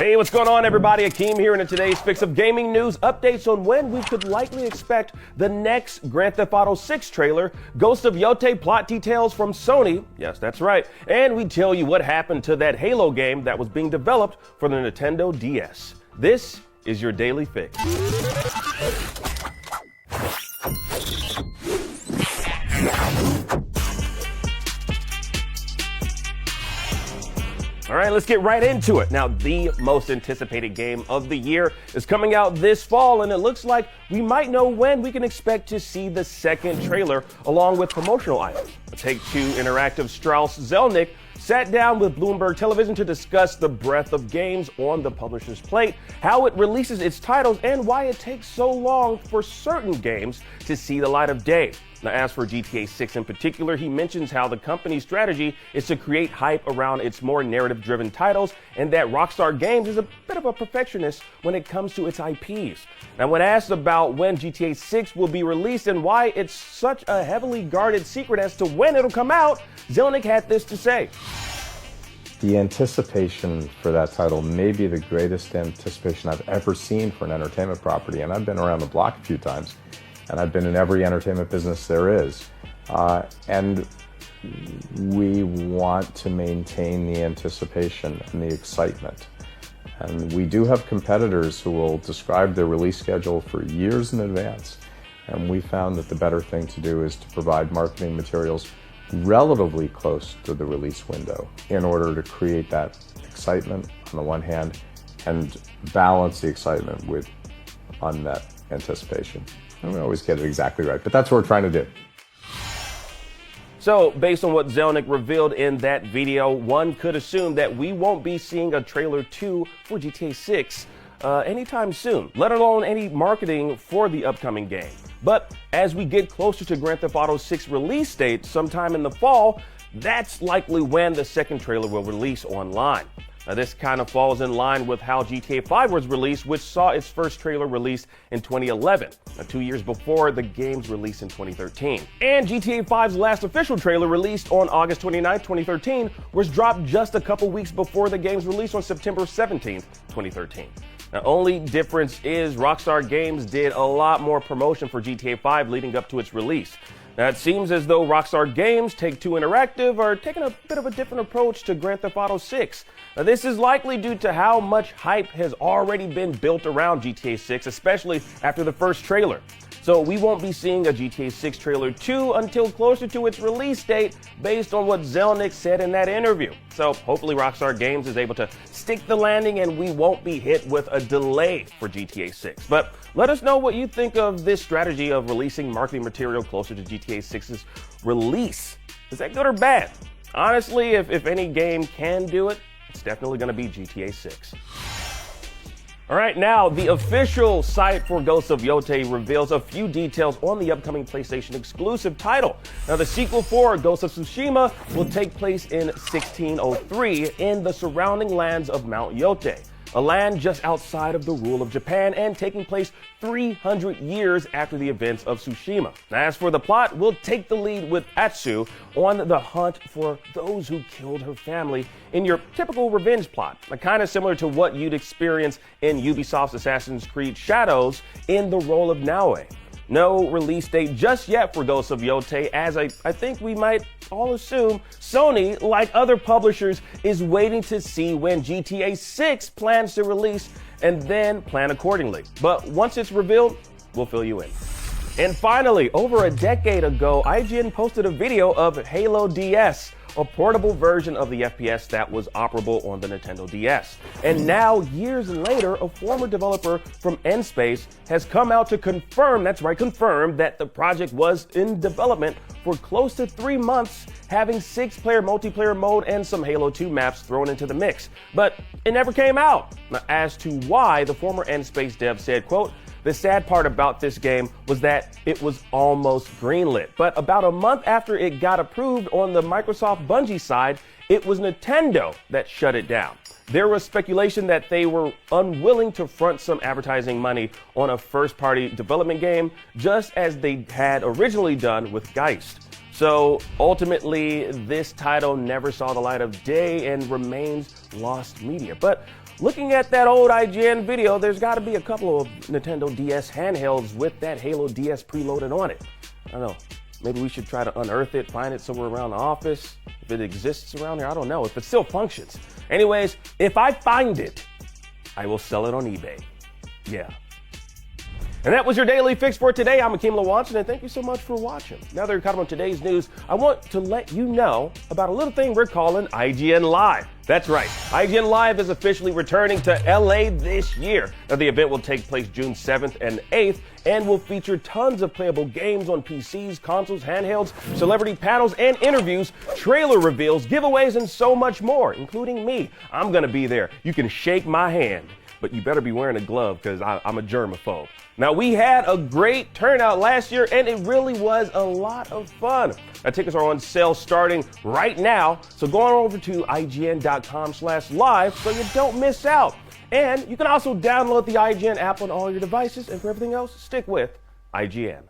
Hey, what's going on, everybody? Akeem here, and in today's Fix of Gaming News, updates on when we could likely expect the next Grand Theft Auto 6 trailer, Ghost of Yotei plot details from Sony, yes, that's right, and we tell you what happened to that Halo game that was being developed for the Nintendo DS. This is your Daily Fix. All right, let's get right into it. Now, the most anticipated game of the year is coming out this fall, and it looks like we might know when we can expect to see the second trailer along with promotional items. Take-Two Interactive Strauss Zelnick sat down with Bloomberg Television to discuss the breadth of games on the publisher's plate, how it releases its titles, and why it takes so long for certain games to see the light of day. Now, as for GTA 6 in particular, he mentions how the company's strategy is to create hype around its more narrative-driven titles, and that Rockstar Games is a bit of a perfectionist when it comes to its IPs. Now, when asked about when GTA 6 will be released and why it's such a heavily guarded secret as to when it'll come out, Zelnick had this to say. The anticipation for that title may be the greatest anticipation I've ever seen for an entertainment property, and I've been around the block a few times, and I've been in every entertainment business there is. And we want to maintain the anticipation and the excitement. And we do have competitors who will describe their release schedule for years in advance, and we found that the better thing to do is to provide marketing materials relatively close to the release window in order to create that excitement on the one hand and balance the excitement with unmet anticipation. And we always get it exactly right, but that's what we're trying to do. So, based on what Zelnick revealed in that video, one could assume that we won't be seeing a trailer 2 for GTA 6 anytime soon, let alone any marketing for the upcoming game. But as we get closer to Grand Theft Auto 6 release date sometime in the fall, that's likely when the second trailer will release online. Now, this kind of falls in line with how GTA 5 was released, which saw its first trailer released in 2011, 2 years before the game's release in 2013. And GTA 5's last official trailer, released on August 29, 2013, was dropped just a couple weeks before the game's release on September 17, 2013. The only difference is Rockstar Games did a lot more promotion for GTA 5 leading up to its release. Now, it seems as though Rockstar Games, Take-Two Interactive, are taking a bit of a different approach to Grand Theft Auto 6. Now, this is likely due to how much hype has already been built around GTA 6, especially after the first trailer. So we won't be seeing a GTA 6 trailer 2 until closer to its release date, based on what Zelnick said in that interview. So hopefully Rockstar Games is able to stick the landing and we won't be hit with a delay for GTA 6. But let us know what you think of this strategy of releasing marketing material closer to GTA 6's release. Is that good or bad? Honestly, if any game can do it, it's definitely going to be GTA 6. All right, now the official site for Ghost of Yotei reveals a few details on the upcoming PlayStation exclusive title. Now, the sequel for Ghost of Tsushima will take place in 1603 in the surrounding lands of Mount Yotei, a land just outside of the rule of Japan and taking place 300 years after the events of Tsushima. As for the plot, we'll take the lead with Atsu on the hunt for those who killed her family in your typical revenge plot, kind of similar to what you'd experience in Ubisoft's Assassin's Creed Shadows in the role of Naoe. No release date just yet for Ghost of Yotei, as I think we might all assume Sony, like other publishers, is waiting to see when GTA 6 plans to release and then plan accordingly. But once it's revealed, we'll fill you in. And finally, over a decade ago, IGN posted a video of Halo DS, a portable version of the FPS that was operable on the Nintendo DS. And now, years later, a former developer from N-Space has come out to confirm, that's right, confirm that the project was in development for close to 3 months, having 6-player multiplayer mode and some Halo 2 maps thrown into the mix. But it never came out. Now, as to why, the former N-Space dev said, quote, "The sad part about this game was that it was almost greenlit, but about a month after it got approved on the Microsoft Bungie side, it was Nintendo that shut it down. There was speculation that they were unwilling to front some advertising money on a first-party development game, just as they had originally done with Geist. So ultimately, this title never saw the light of day and remains lost media. But looking at that old IGN video, there's got to be a couple of Nintendo DS handhelds with that Halo DS preloaded on it. I don't know. Maybe we should try to unearth it, find it somewhere around the office. If it exists around here, I don't know. If it still functions. Anyways, if I find it, I will sell it on eBay. Yeah. And that was your Daily Fix for today. I'm Akeem Lawanson, and thank you so much for watching. Now that you're caught up on today's news, I want to let you know about a little thing we're calling IGN Live. That's right, IGN Live is officially returning to LA this year. Now the event will take place June 7th and 8th and will feature tons of playable games on PCs, consoles, handhelds, celebrity panels and interviews, trailer reveals, giveaways, and so much more, including me. I'm gonna be there. You can shake my hand, but you better be wearing a glove because I'm a germaphobe. Now, we had a great turnout last year, and it really was a lot of fun. Now, tickets are on sale starting right now, so go on over to IGN.com/live so you don't miss out. And you can also download the IGN app on all your devices, and for everything else, stick with IGN.